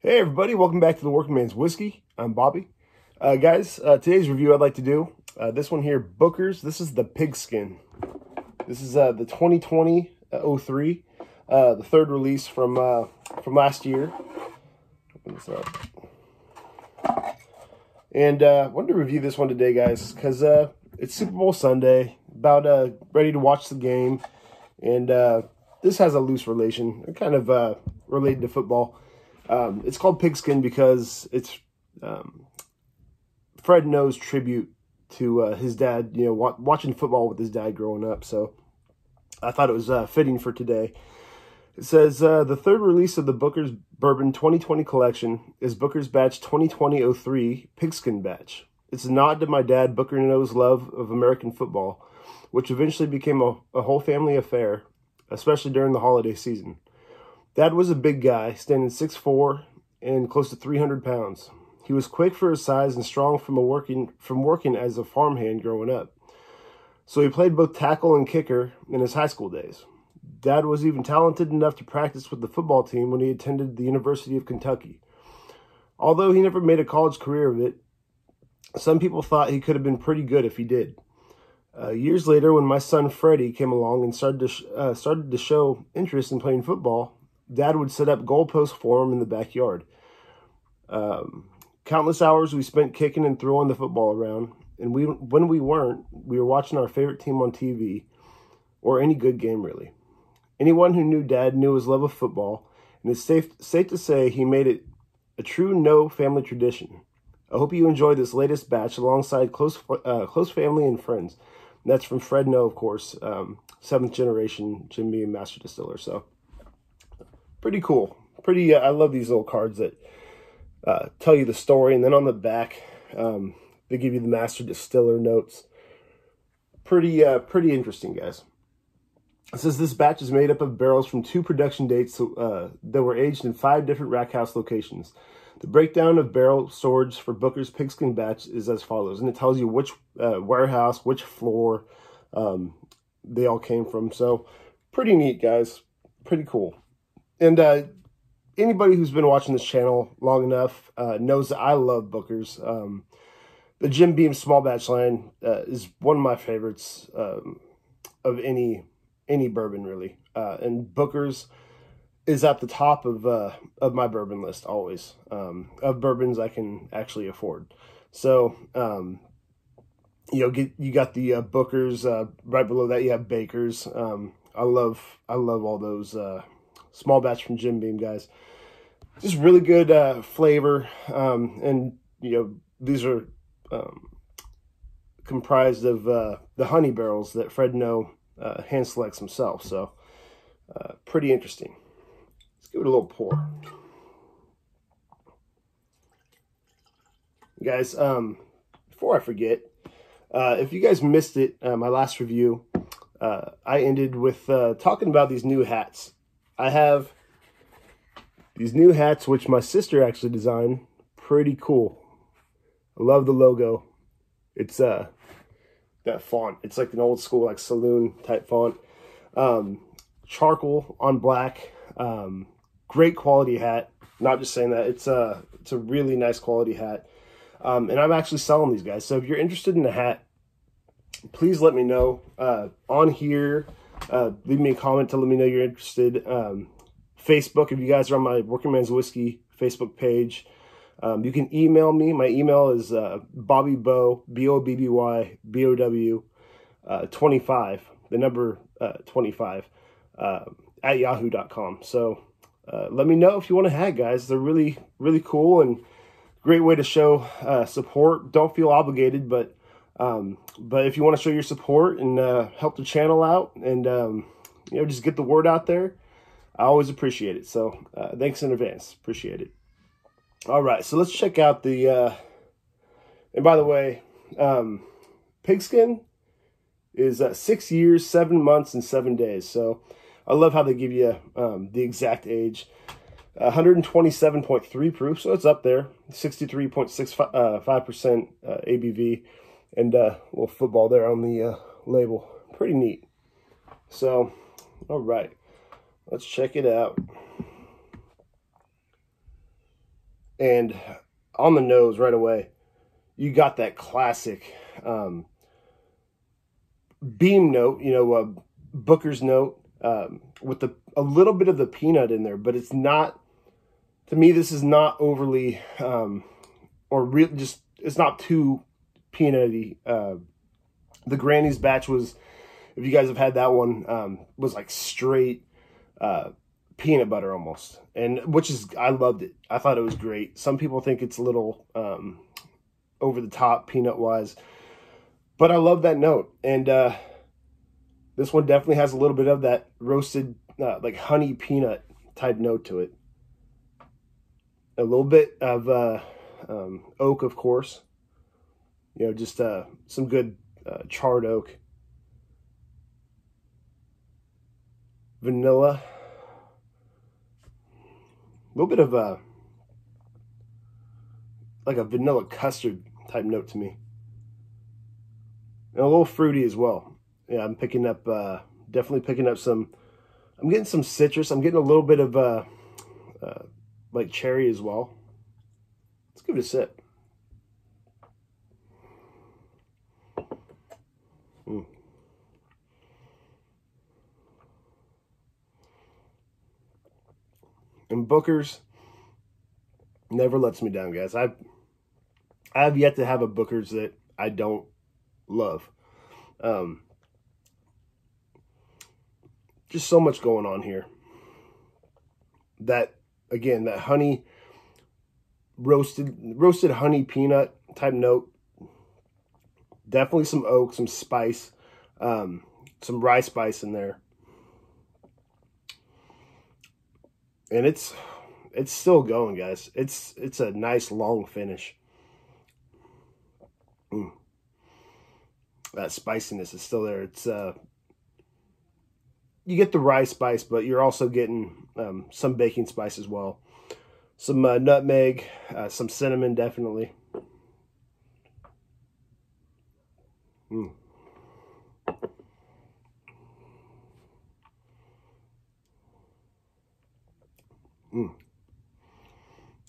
Hey everybody, welcome back to the Working Man's Whiskey. I'm Bobby. Guys, today's review I'd like to do, this one here, Booker's. This is the Pigskin. This is the 2020-03, the third release from last year. Open this up. And I wanted to review this one today, guys, because it's Super Bowl Sunday, about ready to watch the game. And this has a loose relation, kind of related to football. It's called Pigskin because it's Fred No's tribute to his dad, you know, watching football with his dad growing up. So I thought it was fitting for today. It says, the third release of the Booker's Bourbon 2020 collection is Booker's Batch 2020-03 Pigskin Batch. It's a nod to my dad, Booker No's love of American football, which eventually became a whole family affair, especially during the holiday season. Dad was a big guy, standing 6'4" and close to 300 pounds. He was quick for his size and strong from working as a farmhand growing up. So he played both tackle and kicker in his high school days. Dad was even talented enough to practice with the football team when he attended the University of Kentucky. Although he never made a college career of it, some people thought he could have been pretty good if he did. Years later, when my son Freddie came along and started to show interest in playing football, Dad would set up goalposts for him in the backyard. Countless hours we spent kicking and throwing the football around, and when we weren't, we were watching our favorite team on TV, or any good game really. Anyone who knew Dad knew his love of football, and it's safe to say he made it a true No family tradition. I hope you enjoy this latest batch alongside close family and friends. And that's from Fred No, of course, 7th generation Jim Beam Master Distiller. So pretty cool. I love these little cards that tell you the story, and then on the back they give you the Master Distiller notes. Pretty interesting, guys. It says this batch is made up of barrels from 2 production dates that were aged in 5 different rack house locations. The breakdown of barrel storage for Booker's Pigskin batch is as follows, and it tells you which warehouse, which floor they all came from. So pretty neat, guys. Pretty cool. And anybody who's been watching this channel long enough knows that I love Booker's. The Jim Beam small batch line is one of my favorites of any bourbon, really. And Booker's is at the top of my bourbon list always, of bourbons I can actually afford. So, you got the Booker's, right below that you have Baker's. I love all those small batch from Jim Beam, guys. Just really good flavor, and these are comprised of the honey barrels that Fred No hand selects himself. So pretty interesting. Let's give it a little pour. Guys, before I forget, if you guys missed it, my last review, I ended with talking about these new hats. I have these new hats, which my sister actually designed. Pretty cool. I love the logo. It's that font. It's like an old school, like saloon type font. Charcoal on black. Great quality hat. Not just saying that. It's a really nice quality hat. And I'm actually selling these, guys. So if you're interested in a hat, please let me know on here. Leave me a comment to let me know you're interested. Facebook, if you guys are on my Working Man's Whiskey Facebook page, you can email me. My email is bobbybow, BOBBYBOW 25, the number 25 at yahoo.com. So let me know if you want a hat, guys. They're really cool and great way to show support. Don't feel obligated, but if you want to show your support and help the channel out and just get the word out there, I always appreciate it. So thanks in advance. Appreciate it. All right, so let's check out the and by the way, Pigskin is 6 years, 7 months, and 7 days. So I love how they give you the exact age. 127.3 proof, so it's up there. 63.65% ABV, and a little football there on the label. Pretty neat. So, all right, let's check it out. And on the nose right away, you got that classic beam note, Booker's note, with a little bit of the peanut in there, but it's not, to me, this is not overly, it's not too peanutty. The Granny's batch was, if you guys have had that one, was like straight peanut butter almost. And I loved it. I thought it was great. Some people think it's a little over the top peanut wise, but I love that note. And this one definitely has a little bit of that roasted, like honey peanut type note to it. A little bit of oak, of course. Just some good charred oak. Vanilla. A little bit of like a vanilla custard type note to me. And a little fruity as well. Yeah, I'm picking up, definitely picking up some, I'm getting some citrus. I'm getting a little bit of like cherry as well. Let's give it a sip. And Booker's never lets me down, guys. I have yet to have a Booker's that I don't love. Just so much going on here. That, again, that honey, roasted honey peanut type note. Definitely some oak, some spice, some rye spice in there. And it's still going, guys. It's a nice long finish. That spiciness is still there. It's you get the rye spice, but you're also getting some baking spice as well. Some nutmeg, some cinnamon, definitely.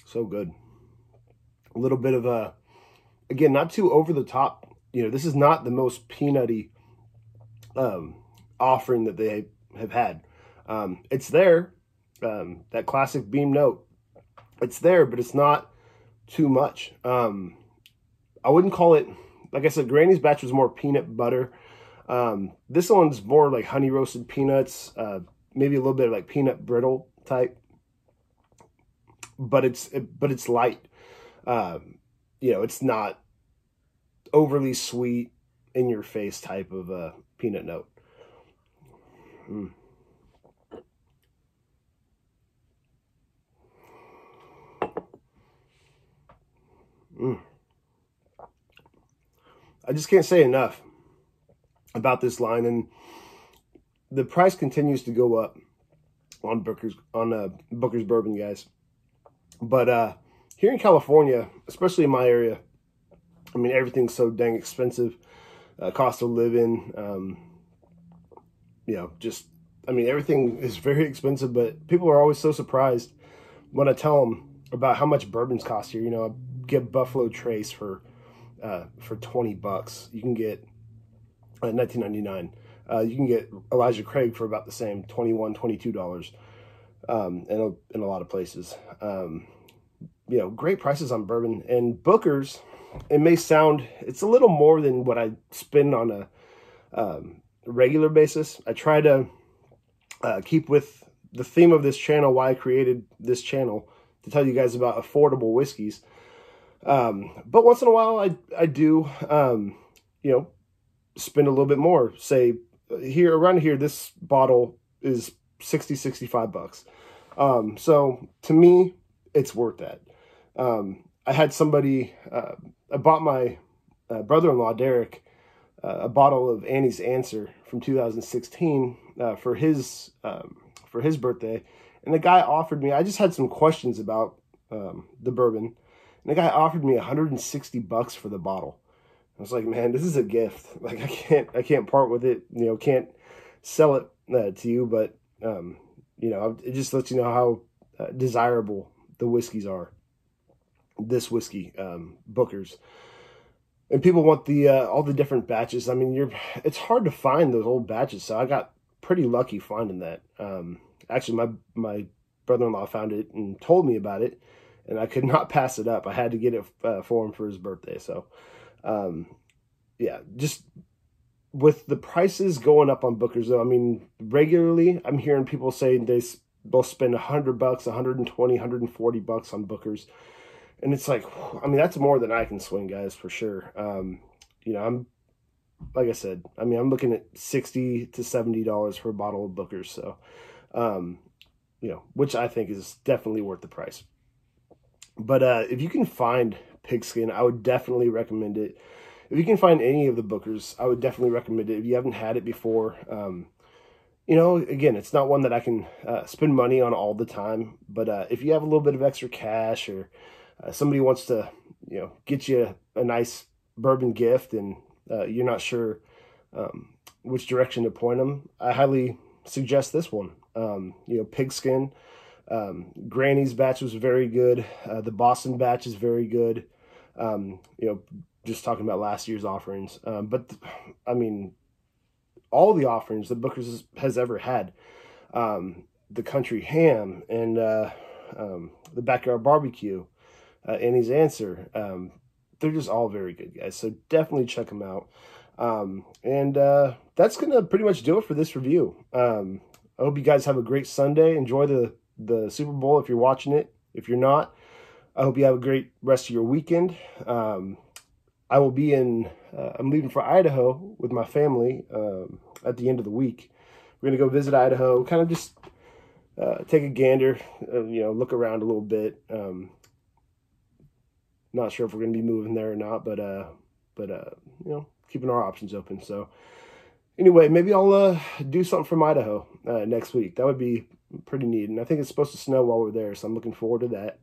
So good. A little bit of again, not too over the top. This is not the most peanutty offering that they have had. It's there, that classic beam note. It's there, but it's not too much. I wouldn't call it, like I said, Granny's batch was more peanut butter. This one's more like honey roasted peanuts, maybe a little bit of like peanut brittle type. But it's light. It's not overly sweet, in your face type of peanut note. I just can't say enough about this line, and the price continues to go up on Booker's bourbon, guys. But here in California, especially in my area, I mean, everything's so dang expensive. Cost of living, everything is very expensive, but people are always so surprised when I tell them about how much bourbons cost here. I get Buffalo Trace for $20. You can get $19.99. You can get Elijah Craig for about the same, $21, $22. In a lot of places. Great prices on bourbon. And Booker's, it may sound, it's a little more than what I spend on a regular basis. I try to keep with the theme of this channel, why I created this channel, to tell you guys about affordable whiskeys. But once in a while, I do, spend a little bit more. Say, around here, this bottle is $65. So to me, it's worth that. I had somebody, I bought my brother-in-law, Derek, a bottle of Annie's Answer from 2016 for his birthday. And the guy offered me, I just had some questions about the bourbon. And the guy offered me $160 for the bottle. I was like, man, this is a gift. Like, I can't part with it. Can't sell it to you, but it just lets you know how desirable the whiskeys are. this whiskey, Booker's. And people want the all the different batches. I mean, it's hard to find those old batches, so I got pretty lucky finding that. Actually, my brother-in-law found it and told me about it, and I could not pass it up. I had to get it for him for his birthday. So, yeah, just with the prices going up on Booker's, though, I mean, regularly I'm hearing people say they'll spend $100, $120, $140 on Booker's. And it's like, I mean, that's more than I can swing, guys, for sure. You know, like I said, I mean, I'm looking at $60 to $70 for a bottle of Booker's. So, you know, which I think is definitely worth the price. But if you can find Pigskin, I would definitely recommend it. If you can find any of the Booker's, I would definitely recommend it. If you haven't had it before, you know, again, it's not one that I can spend money on all the time. But if you have a little bit of extra cash, or somebody wants to, you know, get you a nice bourbon gift, and you're not sure which direction to point them, I highly suggest this one. You know, Pigskin. Granny's batch was very good. The Boston batch is very good. You know, just talking about last year's offerings. But I mean, all the offerings that Booker's has ever had, the Country Ham and the Backyard Barbecue, Annie's Answer, they're just all very good, guys. So definitely check them out. And that's going to pretty much do it for this review. I hope you guys have a great Sunday. Enjoy the Super Bowl if you're watching it. If you're not, I hope you have a great rest of your weekend. I will be I'm leaving for Idaho with my family at the end of the week. We're going to go visit Idaho, kind of just take a gander, you know, look around a little bit. Not sure if we're going to be moving there or not, but you know, keeping our options open. So anyway, maybe I'll do something from Idaho next week. That would be pretty neat. And I think it's supposed to snow while we're there, so I'm looking forward to that.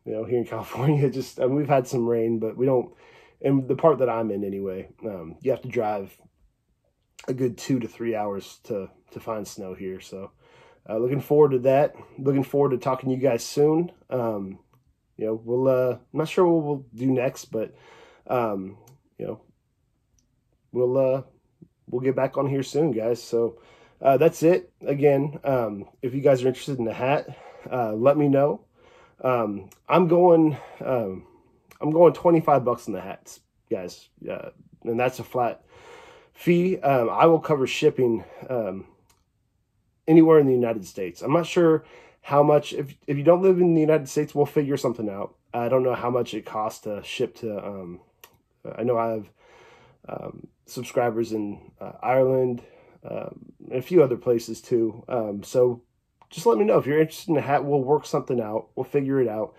You know, here in California, we've had some rain, but we don't, in the part that I'm in anyway, you have to drive a good 2 to 3 hours to find snow here. So looking forward to that. Looking forward to talking to you guys soon. You know, I'm not sure what we'll do next, but you know, we'll get back on here soon, guys. So that's it. Again, if you guys are interested in the hat, let me know. I'm going $25 in the hats, guys. And that's a flat fee. I will cover shipping anywhere in the United States. I'm not sure how much. If you don't live in the United States, we'll figure something out. I don't know how much it costs to ship to. I know I have subscribers in Ireland and a few other places too. So just let me know if you're interested in a hat. We'll work something out. We'll figure it out.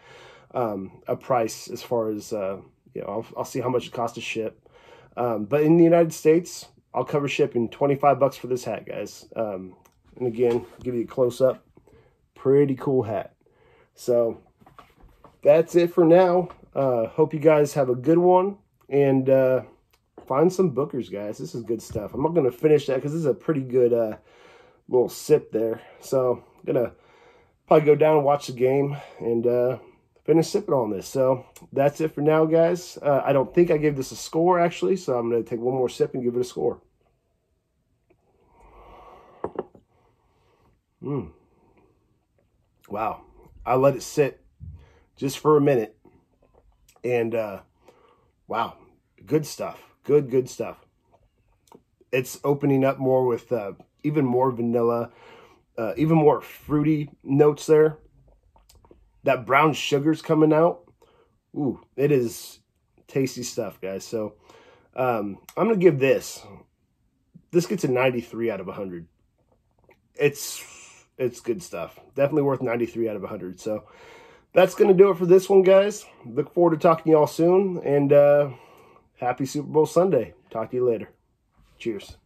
A price as far as you know, I'll see how much it costs to ship. But in the United States, I'll cover shipping. $25 for this hat, guys. And again, give you a close up. Pretty cool hat. So that's it for now. Hope you guys have a good one, and find some Booker's, guys. This is good stuff. I'm not going to finish that because this is a pretty good little sip there. So I'm going to probably go down and watch the game and finish sipping on this. So that's it for now, guys. I don't think I gave this a score, actually, so I'm going to take one more sip and give it a score. Wow. I let it sit just for a minute. And, wow, good stuff. Good stuff. It's opening up more with even more vanilla, even more fruity notes there. That brown sugar's coming out. Ooh, it is tasty stuff, guys. So I'm going to give this gets a 93 out of 100. It's good stuff. Definitely worth 93 out of 100. So that's going to do it for this one, guys. Look forward to talking to y'all soon. And happy Super Bowl Sunday. Talk to you later. Cheers.